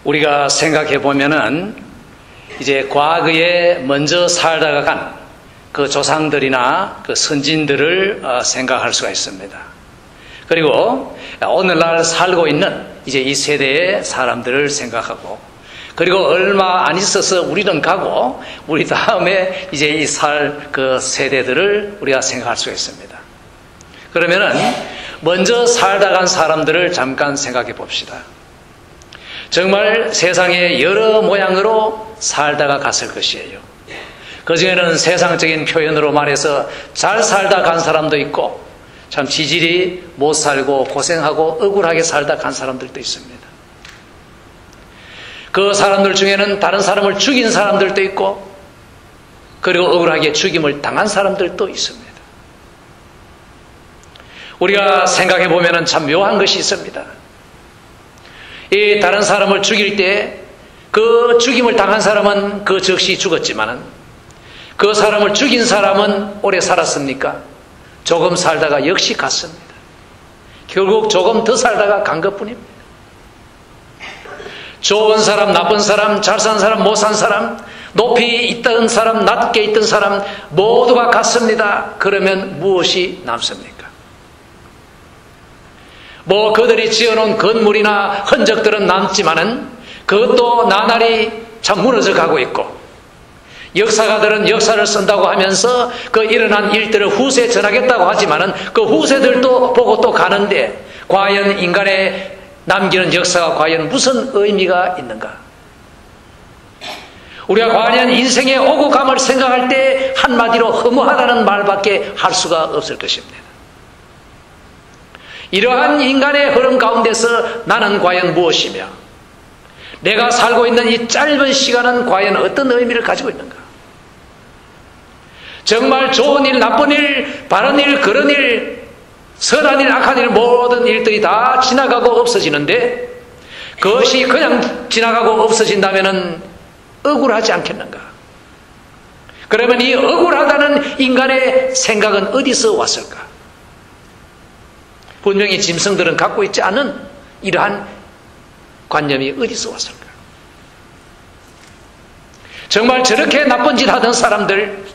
우리가 생각해 보면은 이제 과거에 먼저 살다가 간 그 조상들이나 그 선진들을 생각할 수가 있습니다. 그리고 오늘날 살고 있는 이제 이 세대의 사람들을 생각하고, 그리고 얼마 안 있어서 우리는 가고 우리 다음에 이제 이 살 그 세대들을 우리가 생각할 수가 있습니다. 그러면은 먼저 살다 간 사람들을 잠깐 생각해 봅시다. 정말 세상에 여러 모양으로 살다가 갔을 것이에요. 그 중에는 세상적인 표현으로 말해서 잘 살다 간 사람도 있고, 참 지질이 못 살고 고생하고 억울하게 살다 간 사람들도 있습니다. 그 사람들 중에는 다른 사람을 죽인 사람들도 있고, 그리고 억울하게 죽임을 당한 사람들도 있습니다. 우리가 생각해 보면 참 묘한 것이 있습니다. 이 다른 사람을 죽일 때 그 죽임을 당한 사람은 그 즉시 죽었지만은, 그 사람을 죽인 사람은 오래 살았습니까? 조금 살다가 역시 갔습니다. 결국 조금 더 살다가 간 것뿐입니다. 좋은 사람, 나쁜 사람, 잘 산 사람, 못 산 사람, 높이 있던 사람, 낮게 있던 사람 모두가 갔습니다. 그러면 무엇이 남습니까? 뭐 그들이 지어놓은 건물이나 흔적들은 남지만은 그것도 나날이 참 무너져 가고 있고, 역사가들은 역사를 쓴다고 하면서 그 일어난 일들을 후세에 전하겠다고 하지만은 그 후세들도 보고 또 가는데, 과연 인간의 남기는 역사가 과연 무슨 의미가 있는가? 우리가 과연 인생의 오고 감을 생각할 때 한마디로 허무하다는 말밖에 할 수가 없을 것입니다. 이러한 인간의 흐름 가운데서 나는 과연 무엇이며, 내가 살고 있는 이 짧은 시간은 과연 어떤 의미를 가지고 있는가? 정말 좋은 일, 나쁜 일, 바른 일, 그런 일, 선한 일, 악한 일, 모든 일들이 다 지나가고 없어지는데, 그것이 그냥 지나가고 없어진다면 억울하지 않겠는가? 그러면 이 억울하다는 인간의 생각은 어디서 왔을까? 분명히 짐승들은 갖고 있지 않은 이러한 관념이 어디서 왔을까? 정말 저렇게 나쁜 짓 하던 사람들,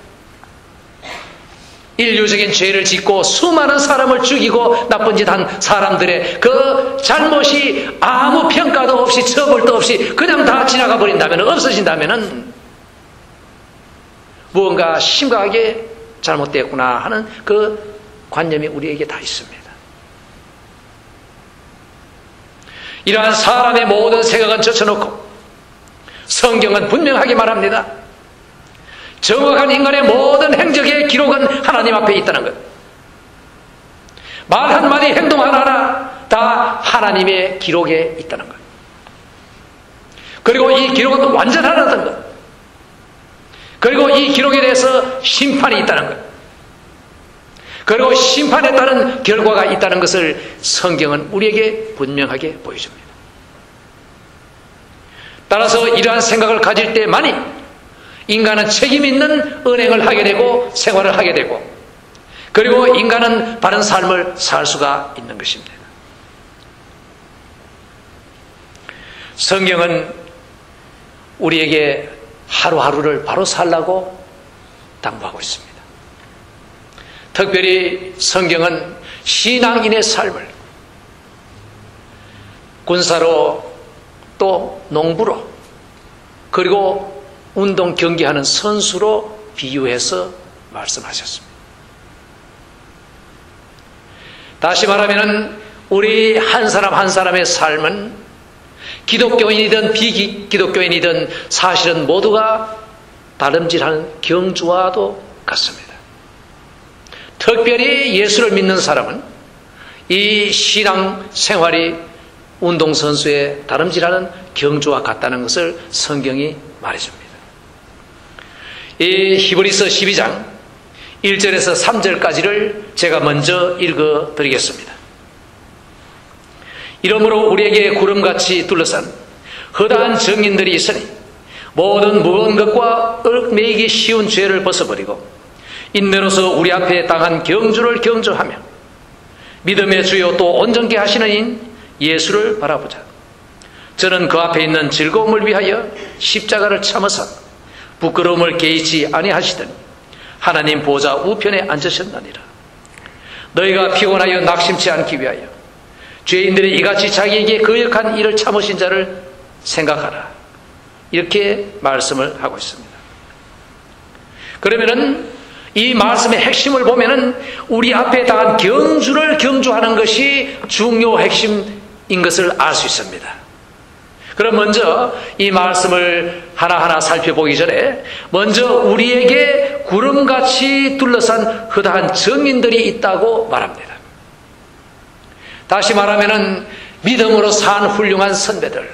인류적인 죄를 짓고 수많은 사람을 죽이고 나쁜 짓 한 사람들의 그 잘못이 아무 평가도 없이 처벌도 없이 그냥 다 지나가 버린다면, 없어진다면 무언가 심각하게 잘못되었구나 하는 그 관념이 우리에게 다 있습니다. 이러한 사람의 모든 생각은 젖혀놓고 성경은 분명하게 말합니다. 정확한 인간의 모든 행적의 기록은 하나님 앞에 있다는 것. 말 한마디, 행동 하나하나 다 하나님의 기록에 있다는 것. 그리고 이 기록은 완전하다는 것. 그리고 이 기록에 대해서 심판이 있다는 것. 그리고 심판에 따른 결과가 있다는 것을 성경은 우리에게 분명하게 보여줍니다. 따라서 이러한 생각을 가질 때만이 인간은 책임 있는 은행을 하게 되고 생활을 하게 되고, 그리고 인간은 바른 삶을 살 수가 있는 것입니다. 성경은 우리에게 하루하루를 바로 살라고 당부하고 있습니다. 특별히 성경은 신앙인의 삶을 군사로, 또 농부로, 그리고 운동 경기하는 선수로 비유해서 말씀하셨습니다. 다시 말하면 우리 한 사람 한 사람의 삶은 기독교인이든 비기독교인이든 사실은 모두가 다름질하는 경주와도 같습니다. 특별히 예수를 믿는 사람은 이 신앙 생활이 운동선수의 다름질하는 경주와 같다는 것을 성경이 말해줍니다. 이 히브리서 12장 1절에서 3절까지를 제가 먼저 읽어드리겠습니다. 이러므로 우리에게 구름같이 둘러싼 허다한 증인들이 있으니 모든 무거운 것과 얽매이기 쉬운 죄를 벗어버리고 인내로서 우리 앞에 당한 경주를 경주하며 믿음의 주요 또 온전케 하시는 인 예수를 바라보자. 저는 그 앞에 있는 즐거움을 위하여 십자가를 참으사 부끄러움을 개의치 아니하시더니 하나님 보좌 우편에 앉으셨느니라. 너희가 피곤하여 낙심치 않기 위하여 죄인들이 이같이 자기에게 거역한 일을 참으신 자를 생각하라. 이렇게 말씀을 하고 있습니다. 그러면은 이 말씀의 핵심을 보면은 우리 앞에 당한 경주를 경주하는 것이 중요 핵심인 것을 알 수 있습니다. 그럼 먼저 이 말씀을 하나하나 살펴보기 전에 먼저 우리에게 구름같이 둘러싼 허다한 증인들이 있다고 말합니다. 다시 말하면은 믿음으로 산 훌륭한 선배들.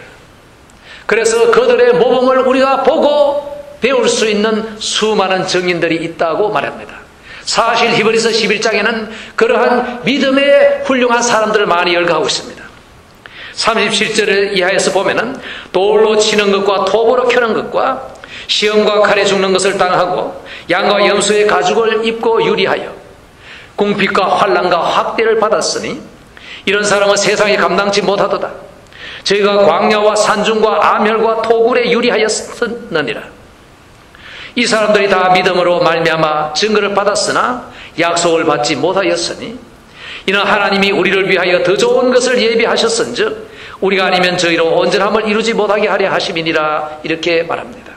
그래서 그들의 모범을 우리가 보고 배울 수 있는 수많은 증인들이 있다고 말합니다. 사실 히브리서 11장에는 그러한 믿음의 훌륭한 사람들을 많이 열거하고 있습니다. 37절 이하에서 보면은 돌로 치는 것과 톱으로 켜는 것과 시험과 칼에 죽는 것을 당하고 양과 염소의 가죽을 입고 유리하여 궁핍과 환난과 학대를 받았으니 이런 사람은 세상에 감당치 못하도다. 저희가 광야와 산중과 암혈과 토굴에 유리하였느니라. 이 사람들이 다 믿음으로 말미암아 증거를 받았으나 약속을 받지 못하였으니 이는 하나님이 우리를 위하여 더 좋은 것을 예비하셨은즉 우리가 아니면 저희로 온전함을 이루지 못하게 하려 하심이니라. 이렇게 말합니다.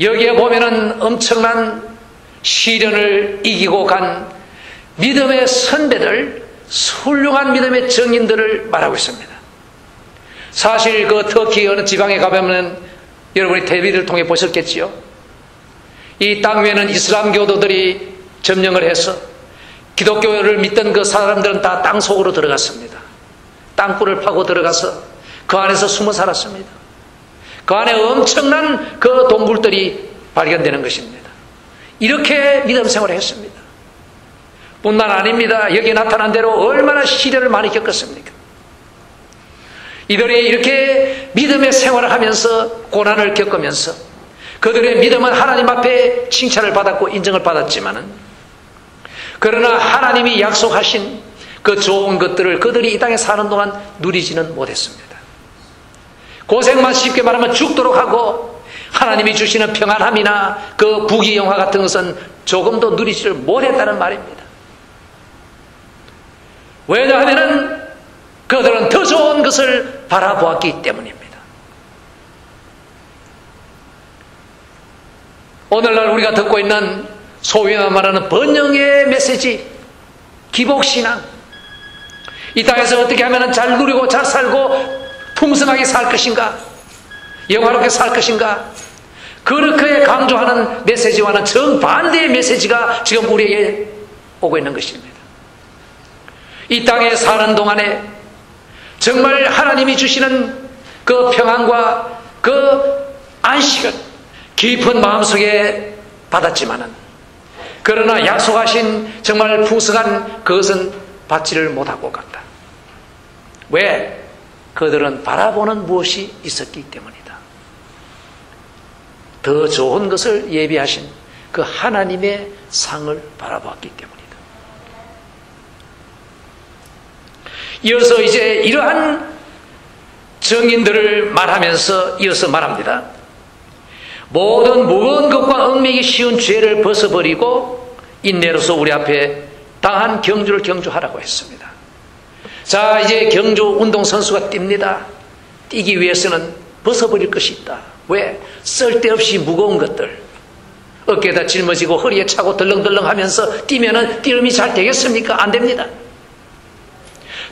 여기에 보면은 엄청난 시련을 이기고 간 믿음의 선배들, 훌륭한 믿음의 증인들을 말하고 있습니다. 사실 그 터키 어느 지방에 가보면 여러분이 텔레비를 통해 보셨겠지요. 이 땅 위에는 이슬람 교도들이 점령을 해서 기독교를 믿던 그 사람들은 다 땅 속으로 들어갔습니다. 땅굴을 파고 들어가서 그 안에서 숨어 살았습니다. 그 안에 엄청난 그 동굴들이 발견되는 것입니다. 이렇게 믿음 생활을 했습니다. 뿐만 아닙니다. 여기 나타난 대로 얼마나 시련을 많이 겪었습니까? 이들이 이렇게 믿음의 생활을 하면서 고난을 겪으면서 그들의 믿음은 하나님 앞에 칭찬을 받았고 인정을 받았지만은 그러나 하나님이 약속하신 그 좋은 것들을 그들이 이 땅에 사는 동안 누리지는 못했습니다. 고생만 쉽게 말하면 죽도록 하고 하나님이 주시는 평안함이나 그 부귀영화 같은 것은 조금도 누리지를 못했다는 말입니다. 왜냐하면 그들은 더 좋은 것을 바라보았기 때문입니다. 오늘날 우리가 듣고 있는 소위 말하는 번영의 메시지, 기복신앙, 이 땅에서 어떻게 하면 잘 누리고 잘 살고 풍성하게 살 것인가, 영화롭게 살 것인가, 그렇게 강조하는 메시지와는 정반대의 메시지가 지금 우리에게 오고 있는 것입니다. 이 땅에 사는 동안에 정말 하나님이 주시는 그 평안과 그 안식은 깊은 마음속에 받았지만은 그러나 약속하신 정말 풍성한 그것은 받지를 못하고 간다. 왜? 그들은 바라보는 무엇이 있었기 때문이다. 더 좋은 것을 예비하신 그 하나님의 상을 바라보았기 때문이다. 이어서 이제 이러한 증인들을 말하면서 이어서 말합니다. 모든 무거운 것과 얽매기 쉬운 죄를 벗어버리고 인내로서 우리 앞에 당한 경주를 경주하라고 했습니다. 자, 이제 경주 운동선수가 뜁니다. 뛰기 위해서는 벗어버릴 것이 있다. 왜? 쓸데없이 무거운 것들, 어깨에다 짊어지고 허리에 차고 덜렁덜렁 하면서 뛰면은 뛰름이 잘 되겠습니까? 안 됩니다.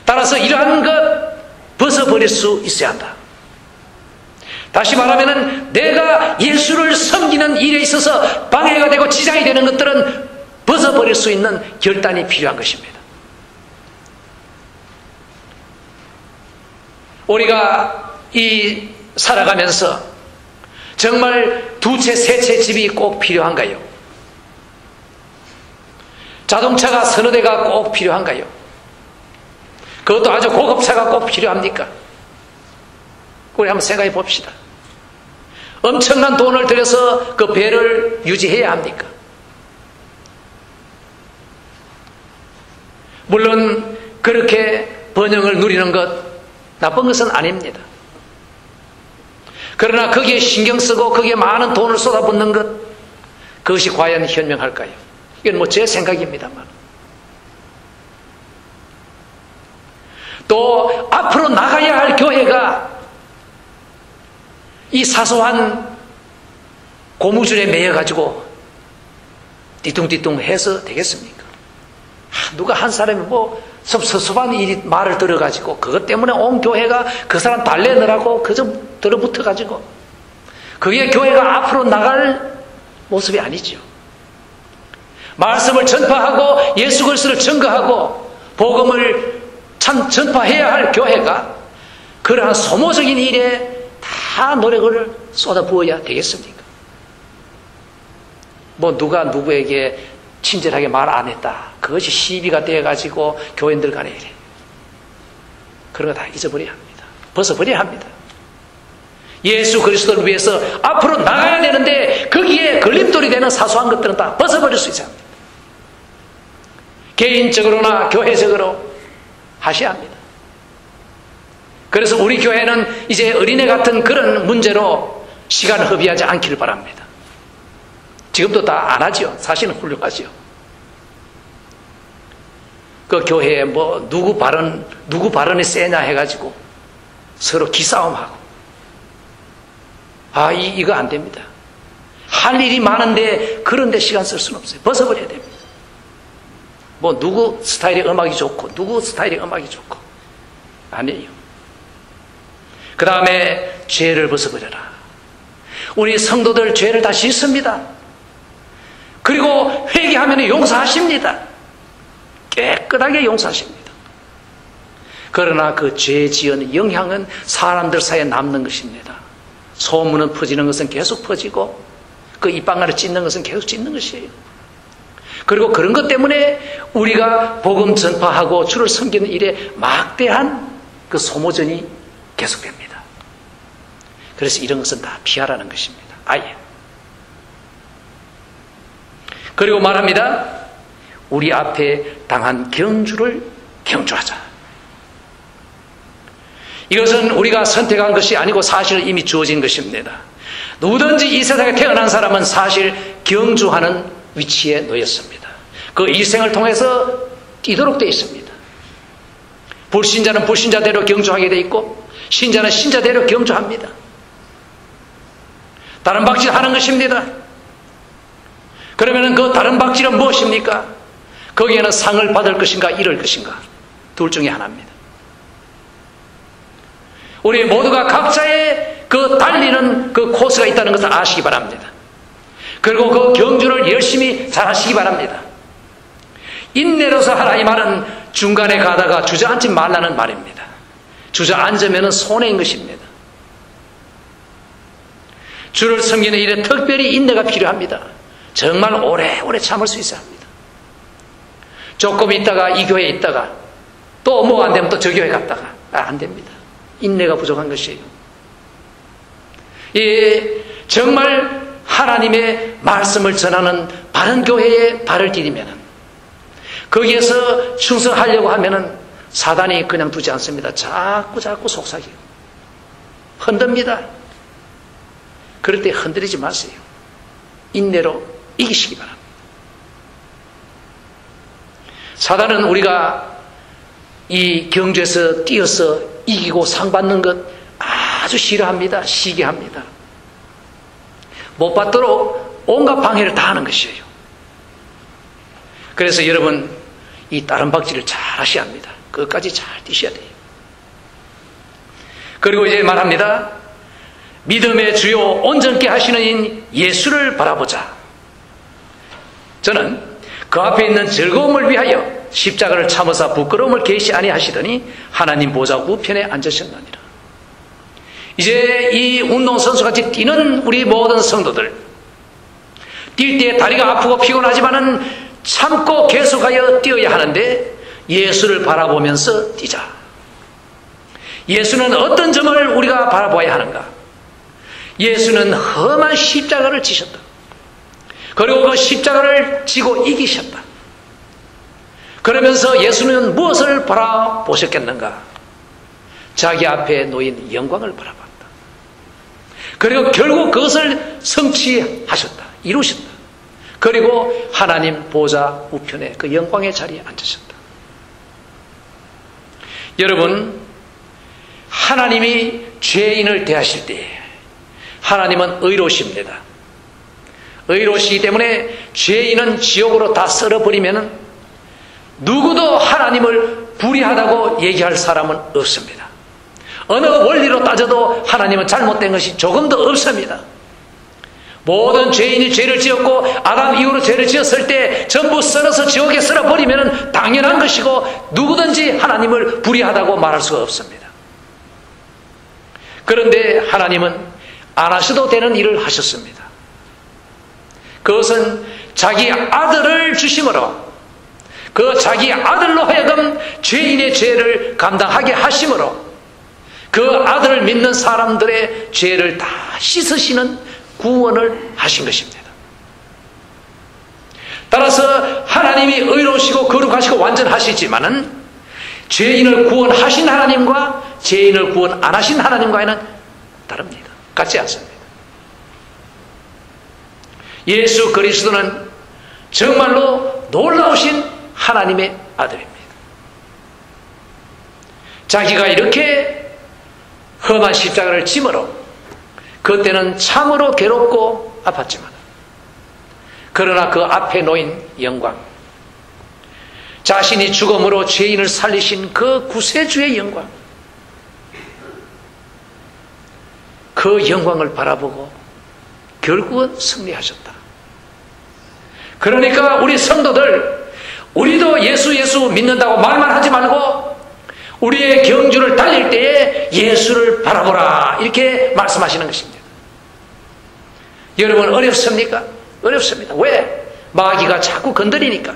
따라서 이러한 것 벗어버릴 수 있어야 한다. 다시 말하면 내가 예수를 섬기는 일에 있어서 방해가 되고 지장이 되는 것들은 벗어버릴 수 있는 결단이 필요한 것입니다. 우리가 이 살아가면서 정말 두 채, 세 채 집이 꼭 필요한가요? 자동차가 서너 대가 꼭 필요한가요? 그것도 아주 고급차가 꼭 필요합니까? 우리 한번 생각해 봅시다. 엄청난 돈을 들여서 그 배를 유지해야 합니까? 물론 그렇게 번영을 누리는 것 나쁜 것은 아닙니다. 그러나 거기에 신경 쓰고 거기에 많은 돈을 쏟아붓는 것, 그것이 과연 현명할까요? 이건 뭐 제 생각입니다만. 또 앞으로 나가야 할 교회가 이 사소한 고무줄에 매여가지고 뒤뚱뒤뚱 해서 되겠습니까? 누가 한 사람이 뭐 섭섭한 이 말을 들어가지고 그것 때문에 온 교회가 그 사람 달래느라고 그저 들어붙어가지고 그게 교회가 앞으로 나갈 모습이 아니죠. 말씀을 전파하고 예수 그리스도를 증거하고 복음을 참 전파해야 할 교회가 그러한 소모적인 일에 다 노력을 쏟아부어야 되겠습니까? 뭐 누가 누구에게 친절하게 말 안 했다, 그것이 시비가 되어가지고 교인들 간에 이래. 그런 거 다 잊어버려야 합니다. 벗어버려야 합니다. 예수 그리스도를 위해서 앞으로 나가야 되는데 거기에 걸림돌이 되는 사소한 것들은 다 벗어버릴 수 있어야 합니다. 개인적으로나 교회적으로 하셔야 합니다. 그래서 우리 교회는 이제 어린애 같은 그런 문제로 시간을 허비하지 않기를 바랍니다. 지금도 다 안 하죠. 사실은 훌륭하죠. 그 교회에 뭐 누구 발언이 세냐 해가지고 서로 기싸움하고, 이거 안 됩니다. 할 일이 많은데 그런데 시간 쓸 수는 없어요. 벗어버려야 됩니다. 뭐 누구 스타일의 음악이 좋고 누구 스타일의 음악이 좋고 아니에요. 그 다음에 죄를 벗어버려라. 우리 성도들 죄를 다 씻습니다. 그리고 회개하면 용서하십니다. 깨끗하게 용서하십니다. 그러나 그 죄 지은 영향은 사람들 사이에 남는 것입니다. 소문은 퍼지는 것은 계속 퍼지고 그 입방아를 찢는 것은 계속 찢는 것이에요. 그리고 그런 것 때문에 우리가 복음 전파하고 주를 섬기는 일에 막대한 그 소모전이 계속됩니다. 그래서 이런 것은 다 피하라는 것입니다. 아예. 그리고 말합니다. 우리 앞에 당한 경주를 경주하자. 이것은 우리가 선택한 것이 아니고 사실 이미 주어진 것입니다. 누구든지 이 세상에 태어난 사람은 사실 경주하는 위치에 놓였습니다. 그 일생을 통해서 뛰도록 되어 있습니다. 불신자는 불신자대로 경주하게 되어 있고 신자는 신자대로 경주합니다. 다른 박질 하는 것입니다. 그러면 그 다른 박질은 무엇입니까? 거기에는 상을 받을 것인가 잃을 것인가, 둘 중에 하나입니다. 우리 모두가 각자의 그 달리는 그 코스가 있다는 것을 아시기 바랍니다. 그리고 그 경주를 열심히 잘 하시기 바랍니다. 인내로서 하라, 이 말은 중간에 가다가 주저앉지 말라는 말입니다. 주저앉으면 손해인 것입니다. 주를 섬기는 일에 특별히 인내가 필요합니다. 정말 오래오래 참을 수 있어야 합니다. 조금 있다가 이 교회에 있다가 또 뭐 안 되면 또 저 교회 갔다가 안 됩니다. 인내가 부족한 것이에요. 정말 하나님의 말씀을 전하는 바른 교회에 발을 디디면 거기에서 충성하려고 하면은 사단이 그냥 두지 않습니다. 자꾸 속삭여요. 흔듭니다. 그럴 때 흔들리지 마세요. 인내로 이기시기 바랍니다. 사단은 우리가 이 경주에서 뛰어서 이기고 상 받는 것 아주 싫어합니다. 시기합니다. 못 받도록 온갖 방해를 다 하는 것이에요. 그래서 여러분 이 다른 박질을 잘 하셔야 합니다. 끝까지 잘 뛰셔야 돼요. 그리고 이제 말합니다. 믿음의 주요 온전케 하시는 인 예수를 바라보자. 저는 그 앞에 있는 즐거움을 위하여 십자가를 참으사 부끄러움을 계시 아니하시더니 하나님 보좌 우편에 앉으셨느니라. 이제 이 운동선수같이 뛰는 우리 모든 성도들, 뛸 때 다리가 아프고 피곤하지만은 참고 계속하여 뛰어야 하는데 예수를 바라보면서 뛰자. 예수는 어떤 점을 우리가 바라보아야 하는가? 예수는 험한 십자가를 지셨다. 그리고 그 십자가를 지고 이기셨다. 그러면서 예수는 무엇을 바라보셨겠는가? 자기 앞에 놓인 영광을 바라봤다. 그리고 결국 그것을 성취하셨다. 이루셨다. 그리고 하나님 보좌 우편에 그 영광의 자리에 앉으셨다. 여러분, 하나님이 죄인을 대하실 때 하나님은 의로우십니다. 의로우시기 때문에 죄인은 지옥으로 다 썰어버리면 누구도 하나님을 불의하다고 얘기할 사람은 없습니다. 어느 원리로 따져도 하나님은 잘못된 것이 조금도 없습니다. 모든 죄인이 죄를 지었고 아담 이후로 죄를 지었을 때 전부 썰어서 지옥에 썰어버리면 당연한 것이고 누구든지 하나님을 불의하다고 말할 수가 없습니다. 그런데 하나님은 안 하셔도 되는 일을 하셨습니다. 그것은 자기 아들을 주심으로, 그 자기 아들로 하여금 죄인의 죄를 감당하게 하심으로 그 아들을 믿는 사람들의 죄를 다 씻으시는 구원을 하신 것입니다. 따라서 하나님이 의로우시고 거룩하시고 완전하시지만은 죄인을 구원하신 하나님과 죄인을 구원 안 하신 하나님과는 다릅니다. 같지 않습니다. 예수 그리스도는 정말로 놀라우신 하나님의 아들입니다. 자기가 이렇게 험한 십자가를 짐으로 그때는 참으로 괴롭고 아팠지만 그러나 그 앞에 놓인 영광, 자신이 죽음으로 죄인을 살리신 그 구세주의 영광, 그 영광을 바라보고 결국은 승리하셨다. 그러니까 우리 성도들, 우리도 예수 믿는다고 말만 하지 말고 우리의 경주를 달릴 때에 예수를 바라보라, 이렇게 말씀하시는 것입니다. 여러분, 어렵습니까? 어렵습니다. 왜? 마귀가 자꾸 건드리니까.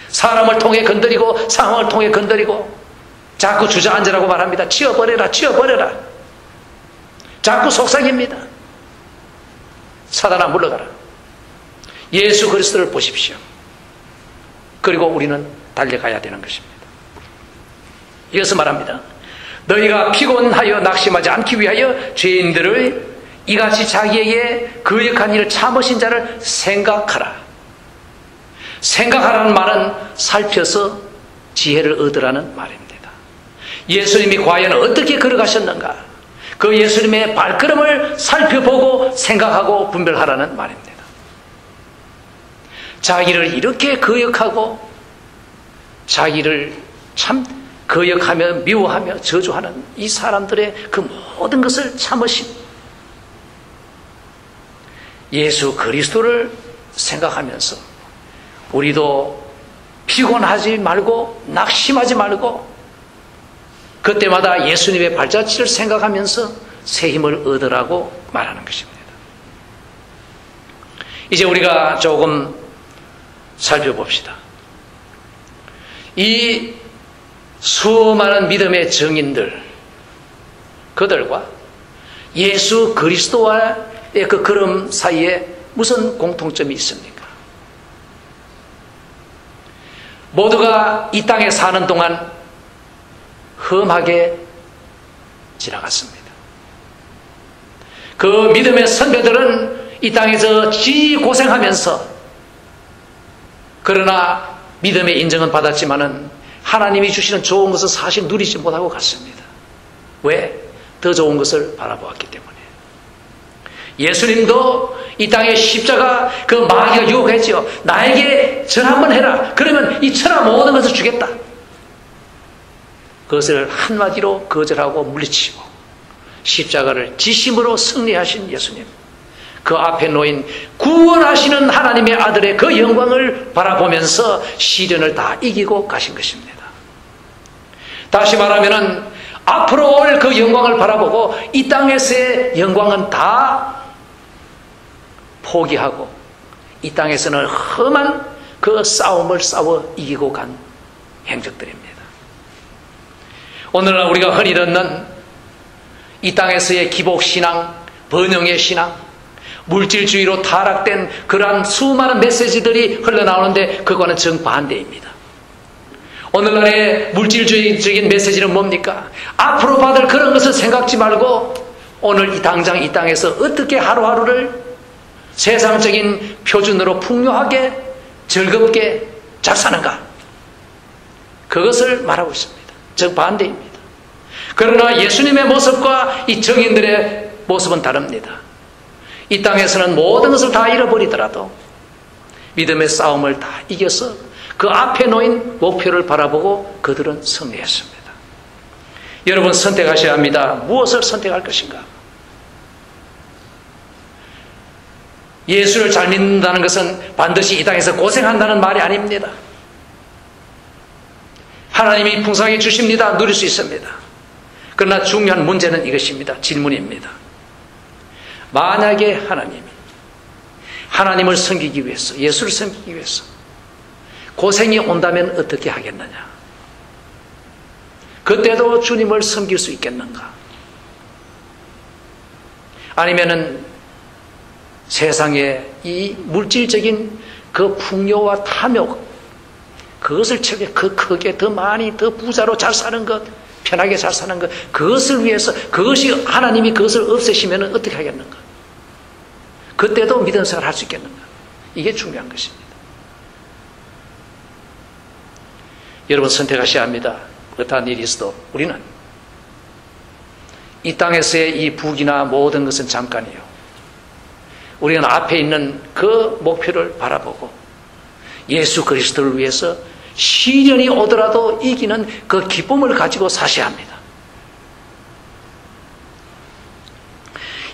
사람을 통해 건드리고 상황을 통해 건드리고 자꾸 주저앉으라고 말합니다. 치워버려라, 치워버려라. 자꾸 속삭입니다. 사단아, 물러가라. 예수 그리스도를 보십시오. 그리고 우리는 달려가야 되는 것입니다. 이어서 말합니다. 너희가 피곤하여 낙심하지 않기 위하여 죄인들의 이같이 자기에게 거역한 일을 참으신 자를 생각하라. 생각하라는 말은 살펴서 지혜를 얻으라는 말입니다. 예수님이 과연 어떻게 걸어가셨는가, 그 예수님의 발걸음을 살펴보고 생각하고 분별하라는 말입니다. 자기를 이렇게 거역하고 자기를 참 거역하며 미워하며 저주하는 이 사람들의 그 모든 것을 참으신 예수 그리스도를 생각하면서 우리도 피곤하지 말고 낙심하지 말고 그때마다 예수님의 발자취를 생각하면서 새 힘을 얻으라고 말하는 것입니다. 이제 우리가 조금 살펴봅시다. 이 수많은 믿음의 증인들, 그들과 예수 그리스도와의 그 걸음 사이에 무슨 공통점이 있습니까? 모두가 이 땅에 사는 동안 험하게 지나갔습니다. 그 믿음의 선배들은 이 땅에서 지고생하면서 그러나 믿음의 인정은 받았지만은 하나님이 주시는 좋은 것을 사실 누리지 못하고 갔습니다. 왜? 더 좋은 것을 바라보았기 때문에. 예수님도 이 땅의 십자가, 그 마귀가 유혹했죠. 나에게 절 한번 해라. 그러면 이 천하 모든 것을 주겠다. 그것을 한마디로 거절하고 물리치고 십자가를 지심으로 승리하신 예수님, 그 앞에 놓인 구원하시는 하나님의 아들의 그 영광을 바라보면서 시련을 다 이기고 가신 것입니다. 다시 말하면은 앞으로 올 그 영광을 바라보고 이 땅에서의 영광은 다 포기하고 이 땅에서는 험한 그 싸움을 싸워 이기고 간 행적들입니다. 오늘날 우리가 흔히 듣는 이 땅에서의 기복신앙, 번영의 신앙, 물질주의로 타락된 그러한 수많은 메시지들이 흘러나오는데 그거는 정반대입니다. 오늘날의 물질주의적인 메시지는 뭡니까? 앞으로 받을 그런 것을 생각지 말고 오늘 이 당장 이 땅에서 어떻게 하루하루를 세상적인 표준으로 풍요하게 즐겁게 잘 사는가? 그것을 말하고 있습니다. 정반대입니다. 그러나 예수님의 모습과 이 정인들의 모습은 다릅니다. 이 땅에서는 모든 것을 다 잃어버리더라도 믿음의 싸움을 다 이겨서 그 앞에 놓인 목표를 바라보고 그들은 승리했습니다. 여러분 선택하셔야 합니다. 무엇을 선택할 것인가? 예수를 잘 믿는다는 것은 반드시 이 땅에서 고생한다는 말이 아닙니다. 하나님이 풍성하게 주십니다. 누릴 수 있습니다. 그러나 중요한 문제는 이것입니다. 질문입니다. 만약에 하나님을 섬기기 위해서, 예수를 섬기기 위해서 고생이 온다면 어떻게 하겠느냐? 그때도 주님을 섬길 수 있겠는가? 아니면은 세상의 이 물질적인 그 풍요와 탐욕, 그것을 채우게 그 크게 더 많이 더 부자로 잘 사는 것, 편하게 잘 사는 것, 그것을 위해서 그것이 하나님이 그것을 없애시면 어떻게 하겠는가? 그때도 믿음 생활을 할 수 있겠는가? 이게 중요한 것입니다. 여러분 선택하셔야 합니다. 어떠한 일이 있어도 우리는 이 땅에서의 이 부귀나 모든 것은 잠깐이에요. 우리는 앞에 있는 그 목표를 바라보고 예수 그리스도를 위해서 시련이 오더라도 이기는 그 기쁨을 가지고 사셔야 합니다.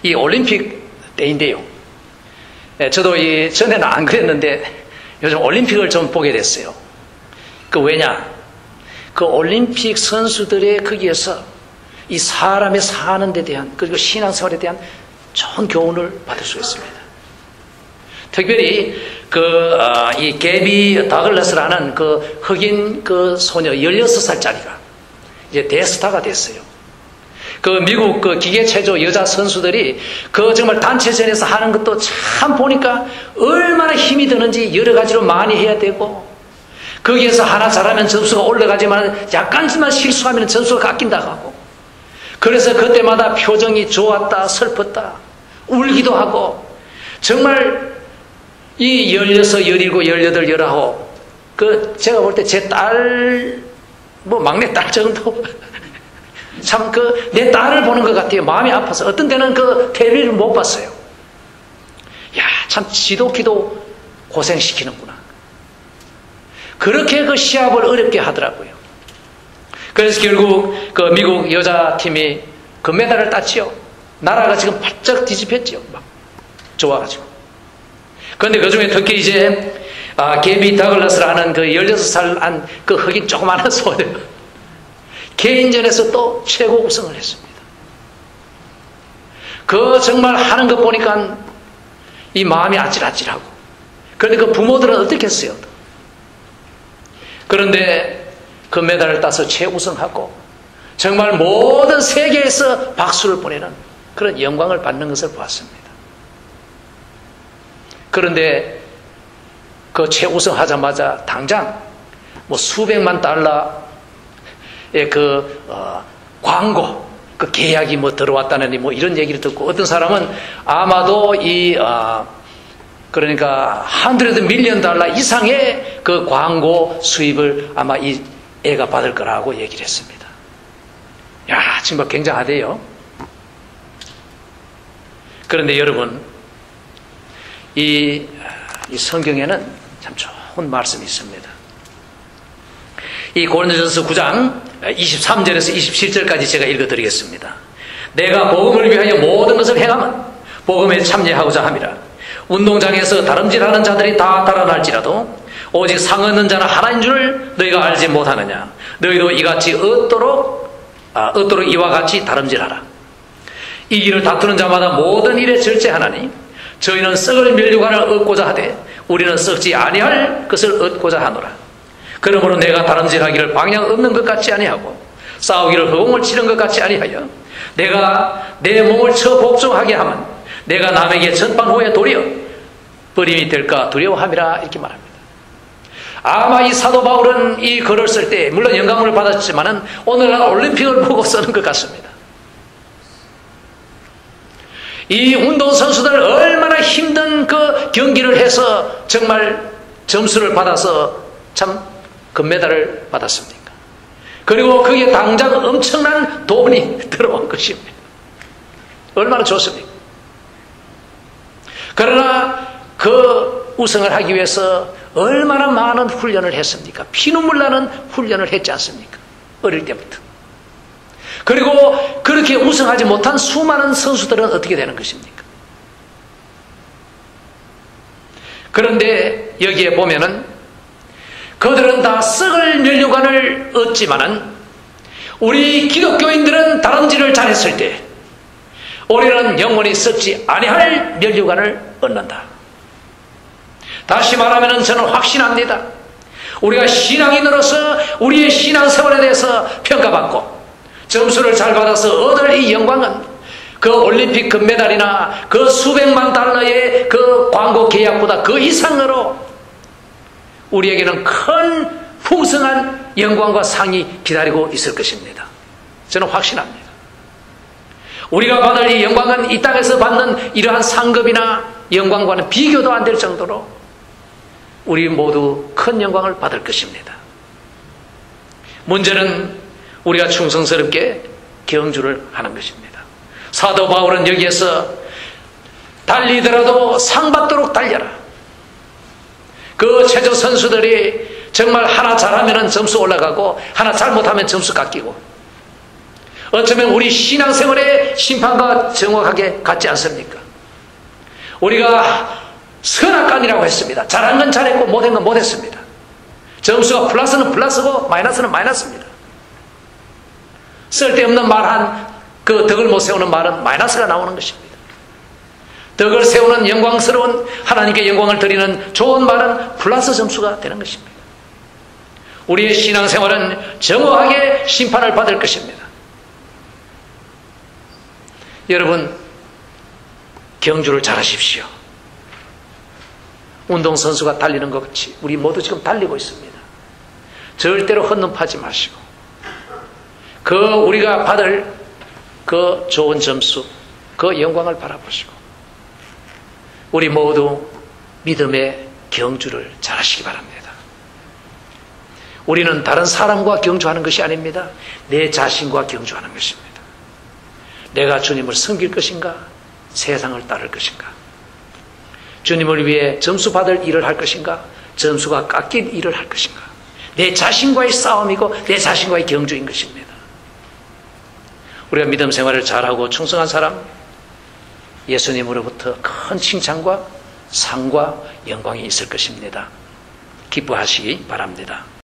이 올림픽 때인데요. 저도 전에는 안 그랬는데 요즘 올림픽을 좀 보게 됐어요. 왜냐? 그 올림픽 선수들의 거기에서 이 사람의 사는 데 대한 그리고 신앙생활에 대한 좋은 교훈을 받을 수 있습니다. 특별히 이 게비 다글라스라는 그 흑인 그 소녀 16살짜리가 이제 대스타가 됐어요. 그 미국 그 기계체조 여자 선수들이 그 정말 단체전에서 하는 것도 참 보니까 얼마나 힘이 드는지 여러 가지로 많이 해야 되고 거기에서 하나 잘하면 점수가 올라가지만 약간만 실수하면 점수가 깎인다고 하고 그래서 그때마다 표정이 좋았다 슬펐다 울기도 하고 정말 이 16, 17, 18, 19 제가 볼 때 제 딸 막내 딸 정도 참 내 딸을 보는 것 같아요. 마음이 아파서 어떤 때는 그 TV를 못 봤어요. 야, 참 지독히도 고생시키는구나. 그렇게 그 시합을 어렵게 하더라고요. 그래서 결국 그 미국 여자팀이 금메달을 땄지요. 나라가 지금 바짝 뒤집혔지요. 막 좋아가지고. 그런데 그 중에 특히 이제 게비 다글라스라는 그 16살 한 그 흑인 조그마한 소녀 개인전에서 또 최고 우승을 했습니다. 그 정말 하는 거 보니까 이 마음이 아찔아찔하고 그런데 그 부모들은 어떻게 했어요? 그런데 그 메달을 따서 최우승하고 정말 모든 세계에서 박수를 보내는 그런 영광을 받는 것을 보았습니다. 그런데 그 최우승하자마자 당장 수백만 달러의 광고 그 계약이 들어왔다느니 이런 얘기를 듣고 어떤 사람은 아마도 그러니까 100 밀리언 달러 이상의 그 광고 수입을 아마 이 애가 받을 거라고 얘기를 했습니다. 야, 정말 굉장하대요. 그런데 여러분, 이 성경에는 참 좋은 말씀이 있습니다. 이 고린도전서 9장 23절에서 27절까지 제가 읽어드리겠습니다. 내가 복음을 위하여 모든 것을 행하면 복음에 참여하고자 함이라. 운동장에서 다름질하는 자들이 다 달아날지라도 오직 상 얻는 자는 하나인 줄 너희가 알지 못하느냐. 너희도 이같이 얻도록 이와 같이 다름질하라. 이 길을 다투는 자마다 모든 일에 절제하나니 저희는 썩을 면류관을 얻고자 하되 우리는 썩지 아니할 것을 얻고자 하노라. 그러므로 내가 다름질하기를 방향 없는 것 같지 아니하고 싸우기를 허공을 치는 것 같지 아니하여 내가 내 몸을 쳐 복종하게 하면 내가 남에게 전판 후에 도리어 버림이 될까 두려워함이라 이렇게 말합니다. 아마 이 사도 바울은 이 글을 쓸 때 물론 영감을 받았지만은 오늘날 올림픽을 보고 쓰는 것 같습니다. 이 운동선수들 얼마나 힘든 그 경기를 해서 정말 점수를 받아서 참 금메달을 받았습니까? 그리고 그게 당장 엄청난 돈이 들어온 것입니다. 얼마나 좋습니까? 그러나 그 우승을 하기 위해서 얼마나 많은 훈련을 했습니까? 피눈물 나는 훈련을 했지 않습니까? 어릴 때부터. 그리고 그렇게 우승하지 못한 수많은 선수들은 어떻게 되는 것입니까? 그런데 여기에 보면은 그들은 다 썩을 면류관을 얻지만은 우리 기독교인들은 다름질을 잘했을 때 우리는 영원히 썩지 아니할 면류관을 얻는다. 다시 말하면 저는 확신합니다. 우리가 신앙인으로서 우리의 신앙생활에 대해서 평가받고 점수를 잘 받아서 얻을 이 영광은 그 올림픽 금메달이나 그 수백만 달러의 그 광고 계약보다 그 이상으로 우리에게는 큰 풍성한 영광과 상이 기다리고 있을 것입니다. 저는 확신합니다. 우리가 받을 이 영광은 이 땅에서 받는 이러한 상급이나 영광과는 비교도 안 될 정도로 우리 모두 큰 영광을 받을 것입니다. 문제는 우리가 충성스럽게 경주를 하는 것입니다. 사도 바울은 여기에서 달리더라도 상 받도록 달려라. 그 체조 선수들이 정말 하나 잘하면 점수 올라가고 하나 잘못하면 점수 깎이고 어쩌면 우리 신앙생활의 심판과 정확하게 같지 않습니까? 우리가 선악간이라고 했습니다. 잘한 건 잘했고 못한 건 못했습니다. 점수가 플러스는 플러스고 마이너스는 마이너스입니다. 쓸데없는 말한 그 덕을 못 세우는 말은 마이너스가 나오는 것입니다. 덕을 세우는 영광스러운 하나님께 영광을 드리는 좋은 말은 플러스 점수가 되는 것입니다. 우리의 신앙생활은 정확하게 심판을 받을 것입니다. 여러분, 경주를 잘하십시오. 운동선수가 달리는 것 같이 우리 모두 지금 달리고 있습니다. 절대로 헛눈파지 마시고 그 우리가 받을 그 좋은 점수, 그 영광을 바라보시고 우리 모두 믿음의 경주를 잘하시기 바랍니다. 우리는 다른 사람과 경주하는 것이 아닙니다. 내 자신과 경주하는 것입니다. 내가 주님을 섬길 것인가? 세상을 따를 것인가? 주님을 위해 점수 받을 일을 할 것인가? 점수가 깎일 일을 할 것인가? 내 자신과의 싸움이고 내 자신과의 경주인 것입니다. 우리가 믿음 생활을 잘하고 충성한 사람, 예수님으로부터 큰 칭찬과 상과 영광이 있을 것입니다. 기뻐하시기 바랍니다.